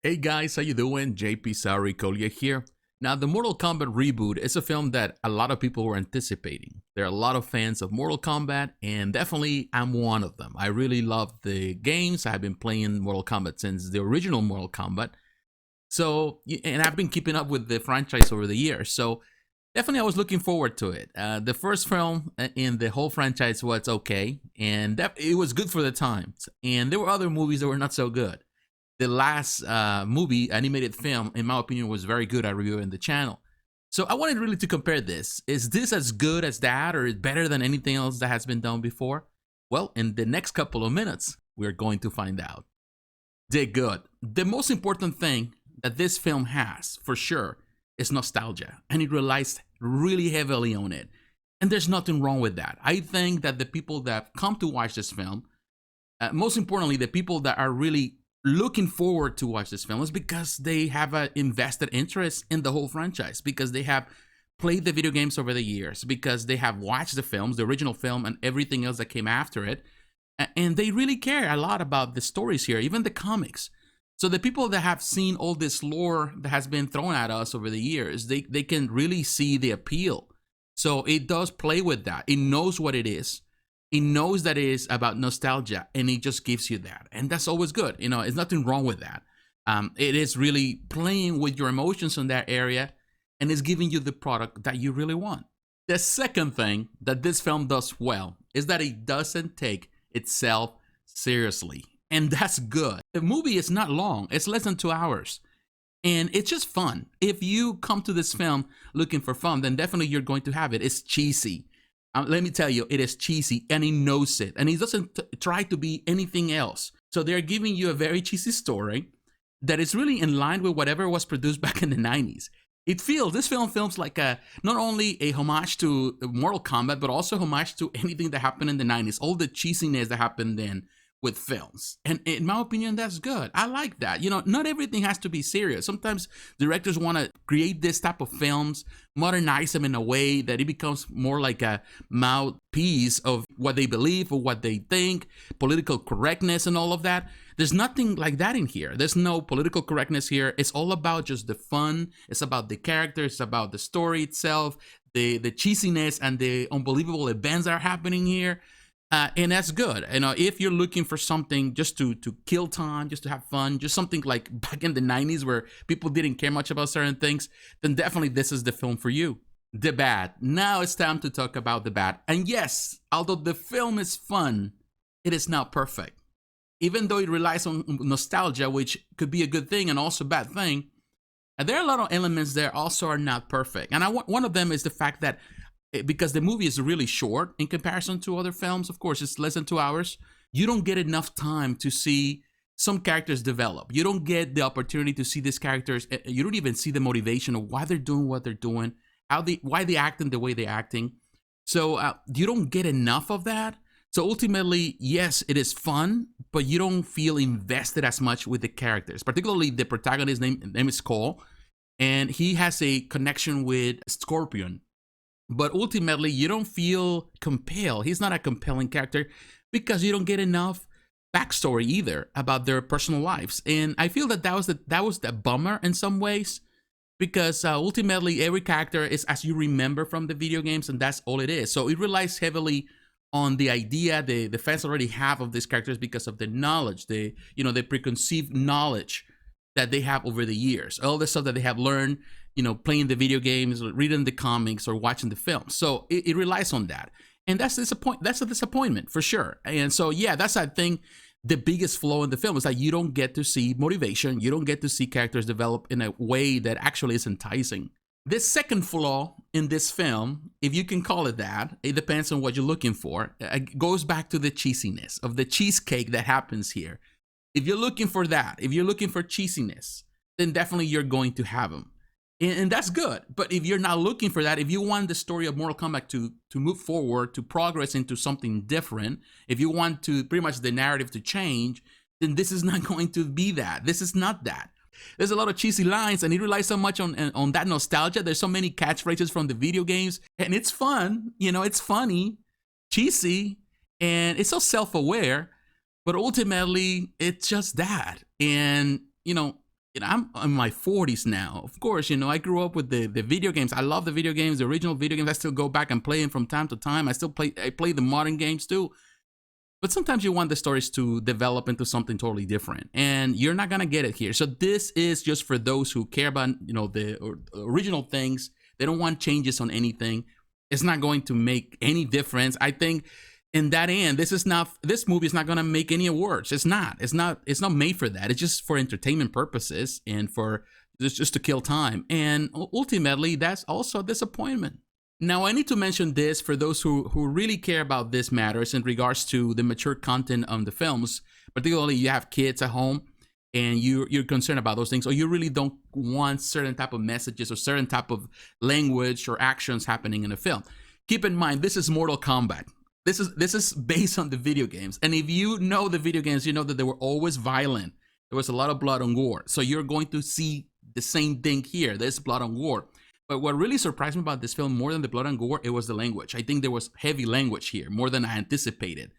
Hey guys, how you doing? jpsarrireviews here. Now, the Mortal Kombat reboot is a film that a lot of people were anticipating. There are a lot of fans of Mortal Kombat, and definitely I'm one of them. I really love the games. I've been playing Mortal Kombat since the original Mortal Kombat. And I've been keeping up with the franchise over the years. So, definitely I was looking forward to it. The first film in the whole franchise was okay, and it was good for the times. And there were other movies that were not so good. The last movie, animated film, in my opinion, was very good. I reviewed in the channel. So I wanted really to compare this. Is this as good as that, or better than anything else that has been done before? Well, in the next couple of minutes, we're going to find out. They're good. The most important thing that this film has, for sure, is nostalgia, and it relies really heavily on it. And there's nothing wrong with that. I think that the people that come to watch this film, most importantly, the people that are really looking forward to watch this film is because they have an invested interest in the whole franchise, because they have played the video games over the years, because they have watched the films, the original film and everything else that came after it, and they really care a lot about the stories here, even the comics. So the people that have seen all this lore that has been thrown at us over the years, they can really see the appeal. So it does play with that. It knows what it is. It knows that it is about nostalgia, and it just gives you that. And that's always good. You know, there's nothing wrong with that. It is really playing with your emotions in that area, and it's giving you the product that you really want. The second thing that this film does well is that it doesn't take itself seriously. And that's good. The movie is not long. It's less than 2 hours. And it's just fun. If you come to this film looking for fun, then definitely you're going to have it. It's cheesy. Let me tell you, it is cheesy, and he knows it, and he doesn't try to be anything else. So they're giving you a very cheesy story that is really in line with whatever was produced back in the 90s. This film feels like not only a homage to Mortal Kombat, but also homage to anything that happened in the 90s, all the cheesiness that happened then with films. And in my opinion, that's good. I like that. You know, not everything has to be serious. Sometimes directors want to create this type of films, modernize them in a way that it becomes more like a mouthpiece of what they believe or what they think, political correctness and all of that. There's nothing like that in here. There's no political correctness here. It's all about just the fun. It's about the characters. It's about the story itself, the cheesiness and the unbelievable events that are happening here. And that's good. You know, if you're looking for something just to kill time, just to have fun, just something like back in the 90s where people didn't care much about certain things, then definitely this is the film for you. The bad. Now it's time to talk about the bad. And yes, although the film is fun, it is not perfect. Even though it relies on nostalgia, which could be a good thing and also a bad thing, there are a lot of elements there also are not perfect. And one of them is the fact that because the movie is really short in comparison to other films, of course, it's less than 2 hours, you don't get enough time to see some characters develop. You don't get the opportunity to see these characters. You don't even see the motivation of why they're doing what they're doing, why they're acting the way they're acting. So you don't get enough of that. So ultimately, yes, it is fun, but you don't feel invested as much with the characters, particularly the protagonist's name is Cole, and he has a connection with Scorpion. But ultimately, you don't feel compelled. He's not a compelling character because you don't get enough backstory either about their personal lives. And I feel that that was the bummer in some ways, because ultimately every character is as you remember from the video games, and that's all it is. So it relies heavily on the idea the fans already have of these characters because of the knowledge, the preconceived knowledge that they have over the years, all the stuff that they have learned, playing the video games, reading the comics, or watching the films. So it relies on that. And that's a disappointment for sure. And so, yeah, that's, I think, the biggest flaw in the film is that you don't get to see motivation. You don't get to see characters develop in a way that actually is enticing. The second flaw in this film, if you can call it that, it depends on what you're looking for. It goes back to the cheesiness of the cheesecake that happens here. If you're looking for that, if you're looking for cheesiness, then definitely you're going to have them. And that's good. But if you're not looking for that, if you want the story of Mortal Kombat to move forward, to progress into something different, if you want to pretty much the narrative to change, then this is not going to be that. This is not that. There's a lot of cheesy lines, and it relies so much on that nostalgia. There's so many catchphrases from the video games, and it's fun. It's funny, cheesy, and it's so self-aware. But ultimately, it's just that. And, I'm in my 40s now. Of course, I grew up with the video games. I love the video games, the original video games. I still go back and play them from time to time. I play the modern games too. But sometimes you want the stories to develop into something totally different, and you're not gonna get it here. So this is just for those who care about the original things. They don't want changes on anything. It's not going to make any difference. I think in that end, this movie is not gonna make any awards. It's not made for that. It's just for entertainment purposes and for just to kill time. And ultimately, that's also a disappointment. Now, I need to mention this for those who really care about this matters in regards to the mature content of the films, particularly you have kids at home and you're concerned about those things, or you really don't want certain type of messages or certain type of language or actions happening in a film. Keep in mind, this is Mortal Kombat. This is based on the video games. And if you know the video games, you know that they were always violent. There was a lot of blood and gore. So you're going to see the same thing here. There's blood and gore. But what really surprised me about this film more than the blood and gore, it was the language. I think there was heavy language here, more than I anticipated.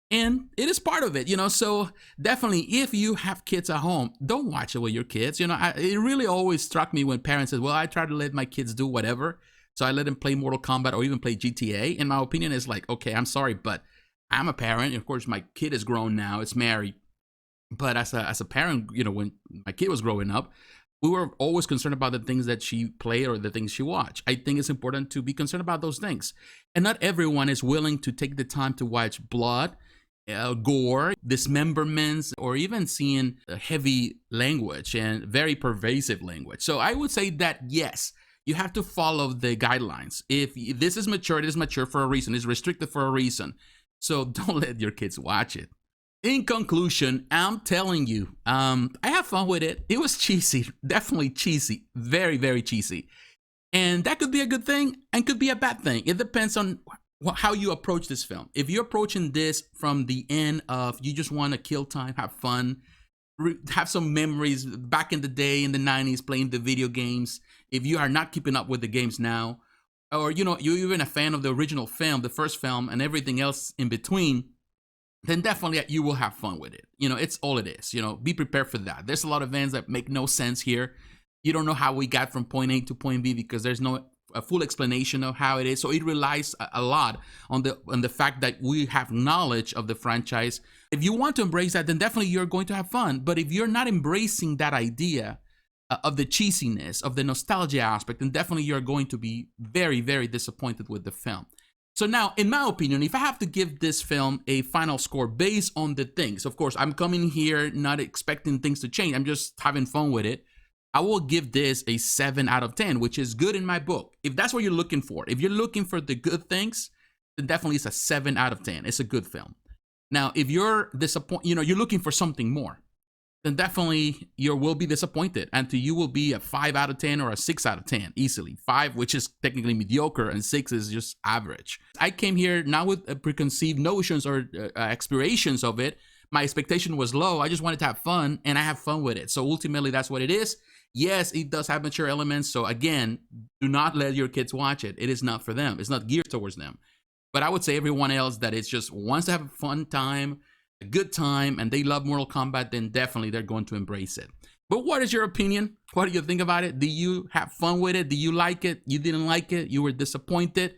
And it is part of it, so definitely if you have kids at home, don't watch it with your kids. It really always struck me when parents said, well, I try to let my kids do whatever. So I let them play Mortal Kombat or even play GTA. And my opinion is like, okay, I'm sorry, but I'm a parent. Of course, my kid is grown now, it's married. But as a parent, when my kid was growing up, we were always concerned about the things that she played or the things she watched. I think it's important to be concerned about those things. And not everyone is willing to take the time to watch blood, gore, dismemberments, or even seeing heavy language and very pervasive language. So I would say that, yes, you have to follow the guidelines. If this is mature, it is mature for a reason. It's restricted for a reason. So don't let your kids watch it. In conclusion, I'm telling you, I have fun with it. It was cheesy, definitely cheesy, very, very cheesy. And that could be a good thing and could be a bad thing. It depends on how you approach this film. If you're approaching this from the end of you just want to kill time, have fun, have some memories back in the day in the 90s playing the video games. If you are not keeping up with the games now, or you're even a fan of the original film, the first film, and everything else in between, then definitely you will have fun with it. It's all it is. Be prepared for that. There's a lot of events that make no sense here. You don't know how we got from point A to point B because there's no a full explanation of how it is. So it relies a lot on the fact that we have knowledge of the franchise. If you want to embrace that, then definitely you're going to have fun. But if you're not embracing that idea of the cheesiness, of the nostalgia aspect, then definitely you're going to be very, very disappointed with the film. So now, in my opinion, if I have to give this film a final score based on the things, of course, I'm coming here not expecting things to change. I'm just having fun with it. I will give this a 7 out of 10, which is good in my book. If that's what you're looking for, if you're looking for the good things, then definitely it's a 7 out of 10. It's a good film. Now, if you're disappointed, you're looking for something more, then definitely you will be disappointed. And to you will be a 5 out of 10 or a 6 out of 10 easily. 5, which is technically mediocre, and 6 is just average. I came here not with preconceived notions or aspirations of it. My expectation was low. I just wanted to have fun, and I have fun with it. So ultimately, that's what it is. Yes, it does have mature elements. So again, do not let your kids watch it. It is not for them. It's not geared towards them. But I would say everyone else that it's just wants to have a fun time, a good time, and they love Mortal Kombat, then definitely they're going to embrace it. But what is your opinion? What do you think about it? Do you have fun with it? Do you like it? You didn't like it? You were disappointed?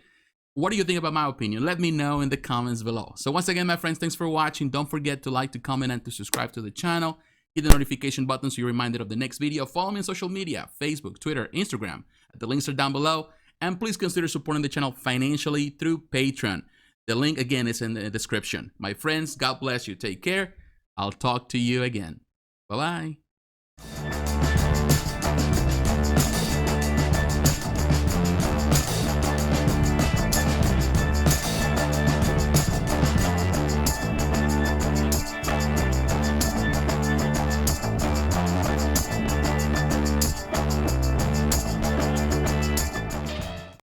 What do you think about my opinion? Let me know in the comments below. So once again, my friends, thanks for watching. Don't forget to like, to comment, and to subscribe to the channel. Hit the notification button so you're reminded of the next video. Follow me on social media, Facebook, Twitter, Instagram. The links are down below. And please consider supporting the channel financially through Patreon. The link, again, is in the description. My friends, God bless you. Take care. I'll talk to you again. Bye-bye.